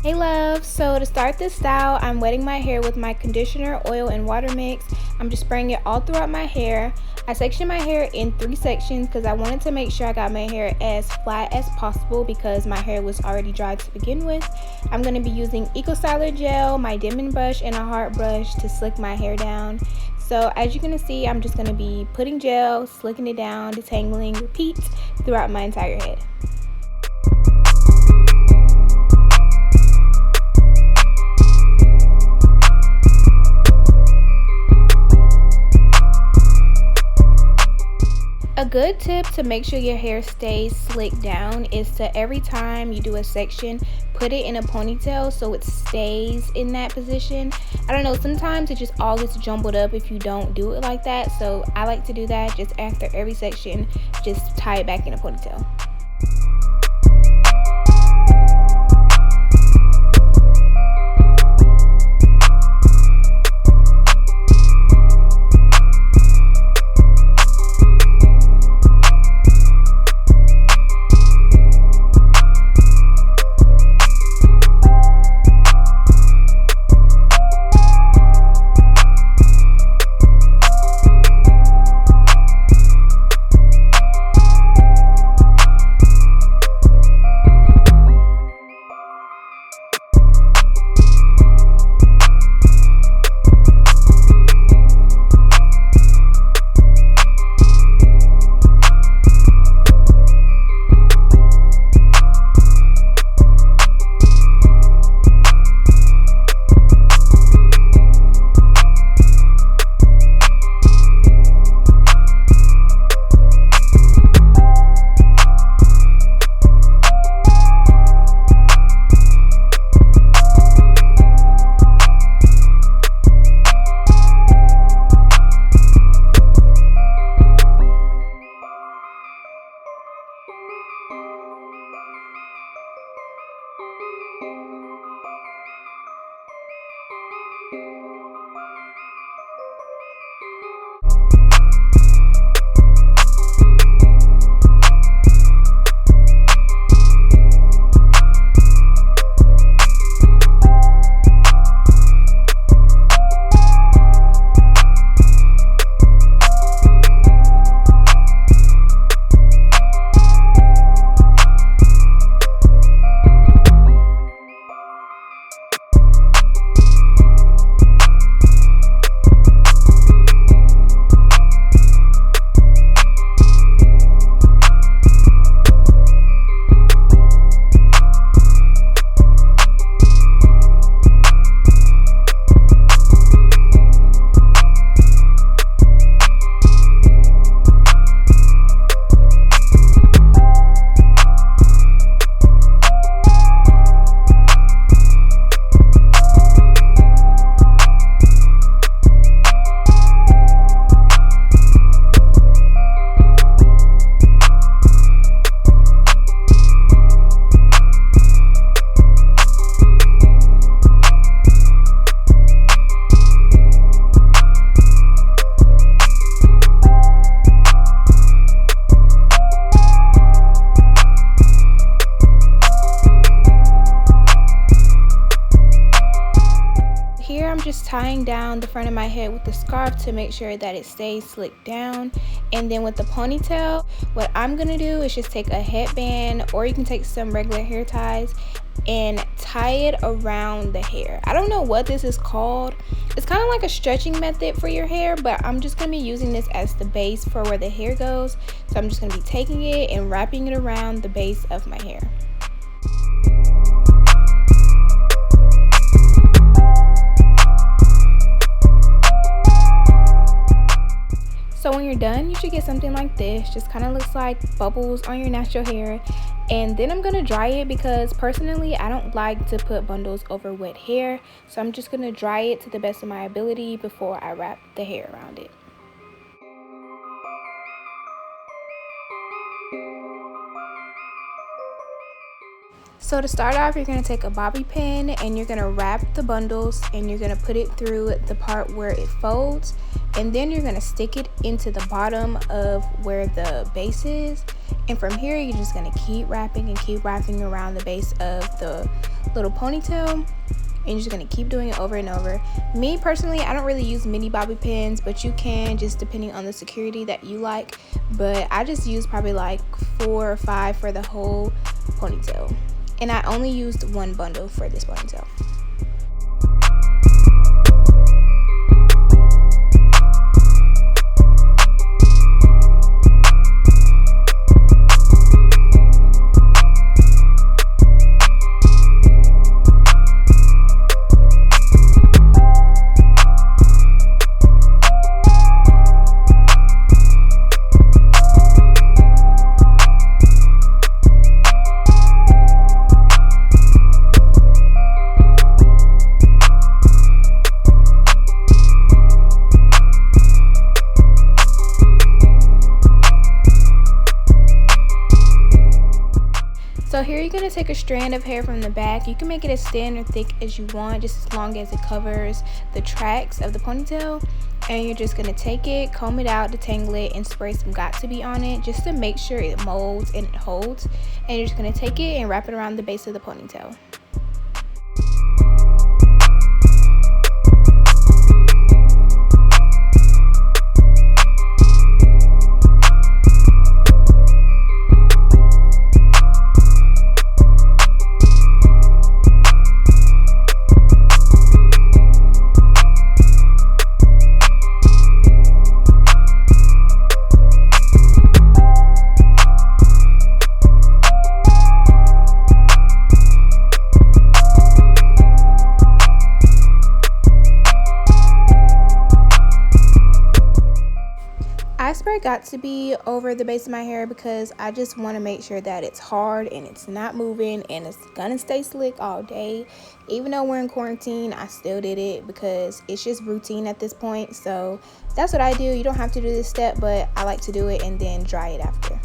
Hey love, so to start this style, I'm wetting my hair with my conditioner, oil, and water mix. I'm just spraying it all throughout my hair. I sectioned my hair in 3 sections because I wanted to make sure I got my hair as flat as possible because my hair was already dry to begin with. I'm going to be using Eco Styler gel, my Denman brush, and a hard brush to slick my hair down. So as you're going to see, I'm just going to be putting gel, slicking it down, detangling, repeat throughout my entire head. A good tip to make sure your hair stays slicked down is to every time you do a section, put it in a ponytail so it stays in that position. I don't know, sometimes it just all gets jumbled up if you don't do it like that. So I like to do that just after every section, just tie it back in a ponytail. Just tying down the front of my head with the scarf to make sure that it stays slicked down. And then with the ponytail, what I'm gonna do is just take a headband, or you can take some regular hair ties and tie it around the hair. I don't know what this is called. It's kind of like a stretching method for your hair, but I'm just gonna be using this as the base for where the hair goes. So I'm just gonna be taking it and wrapping it around the base of my hair. So when you're done, you should get something like this. Just kind of looks like bubbles on your natural hair. And then I'm going to dry it because personally, I don't like to put bundles over wet hair. So I'm just going to dry it to the best of my ability before I wrap the hair around it. So to start off, you're going to take a bobby pin and you're going to wrap the bundles and you're going to put it through the part where it folds, and then you're going to stick it into the bottom of where the base is, And from here, you're just going to keep wrapping and keep wrapping around the base of the little ponytail. And you're just going to keep doing it over and over. Me personally, I don't really use mini bobby pins, but you can, just depending on the security that you like. But I just use probably like 4 or 5 for the whole ponytail. And I only used 1 bundle for this ponytail. So here you're going to take a strand of hair from the back. You can make it as thin or thick as you want, just as long as it covers the tracks of the ponytail. And you're just going to take it, comb it out, detangle it, and spray some Got2b on it just to make sure it molds and it holds. And you're just going to take it and wrap it around the base of the ponytail. I spray Got2b over the base of my hair because I just want to make sure that it's hard and it's not moving and it's gonna stay slick all day. Even though we're in quarantine, I still did it because it's just routine at this point. So that's what I do. You don't have to do this step, but I like to do it and then dry it after.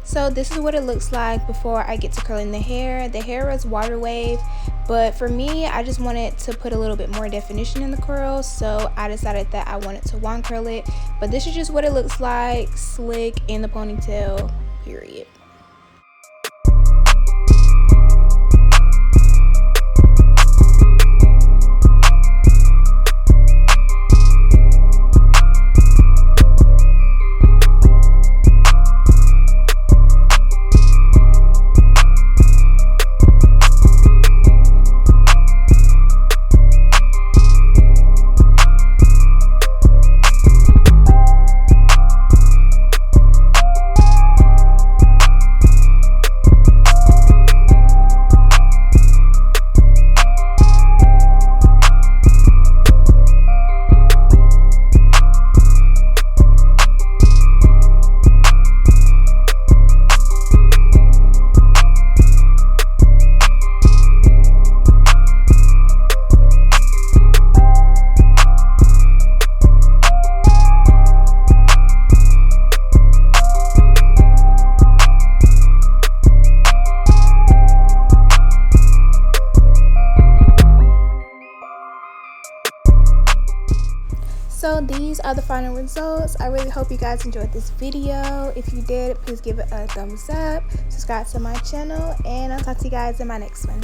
So this is what it looks like before I get to curling the hair. The hair is water wave, but for me, I just wanted to put a little bit more definition in the curls, so I decided that I wanted to wand curl it. But this is just what it looks like, slick in the ponytail, period. So these are the final results. I really hope you guys enjoyed this video. If you did, please give it a thumbs up, subscribe to my channel, and I'll talk to you guys in my next one.